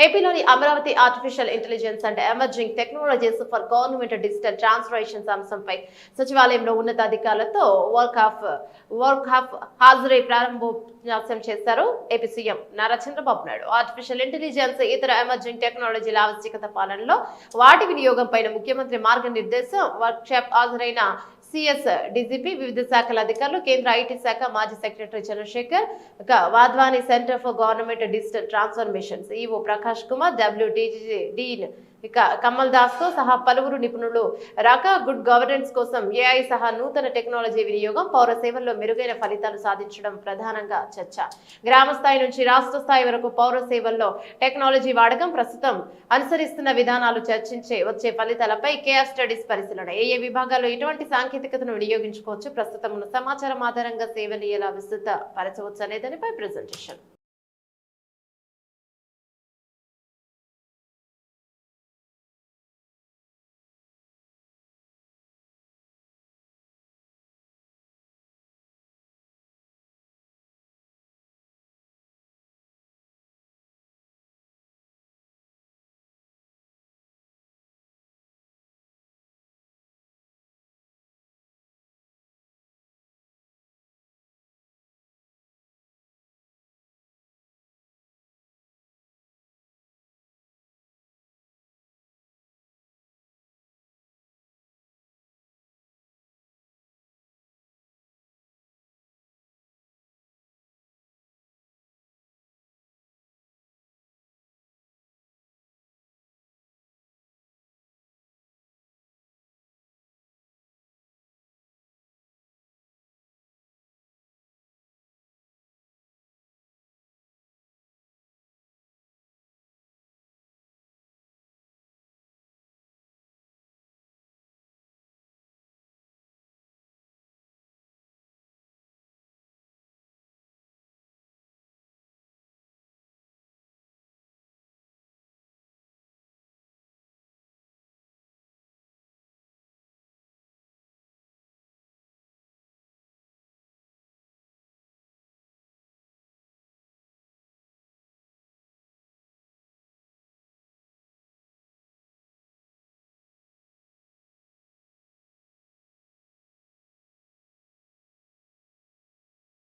ఏపీలోని Amaravati artificial intelligence and emerging technologies for government digital transformations అంశంపై సచివాలయంలో ఉన్నతాధికారులతో వర్క్ ఆఫ్ హాజరై ప్రారంభోపన్యాసం చేశారు AP CM Nara Chandrababu Naidu. Artificial intelligence ఇతర ఎమర్జింగ్ టెక్నాలజీల ఆవశ్యకత పాలనలో వాటి వినియోగం పైన ముఖ్యమంత్రి మార్గనిర్దేశం. వర్క్ షాప్ హాజరైన సిఎస్ డీజీపీ, వివిధ శాఖల అధికారులు, కేంద్ర ఐటీ శాఖ మాజీ secretary Chandrashekhar, Wadhwani centre for government digital transformations EO Prakash Kumar, WDG dean Kamal Das తో సహా పలువురు నిపుణులు గుడ్ గవర్నెన్స్ కోసం ఏఐ సహా నూతన టెక్నాలజీ వినియోగం, పౌర సేవల్లో మెరుగైన ఫలితాలు సాధించడం ప్రధానంగా చర్చ. గ్రామ స్థాయి నుంచి రాష్ట్ర స్థాయి వరకు పౌర సేవల్లో టెక్నాలజీ వాడకం, ప్రస్తుతం అనుసరిస్తున్న విధానాలు చర్చించే వచ్చే ఫలితాలపై కేఆర్ స్టడీస్ పరిశీలన. ఏ విభాగాల్లో ఎటువంటి సాంకేతికతను వినియోగించుకోవచ్చు, ప్రస్తుతం ఉన్న సమాచారం ఆధారంగా సేవలు ఎలా విస్తృత పరచవచ్చు అనే దానిపై ప్రెజెంటేషన్.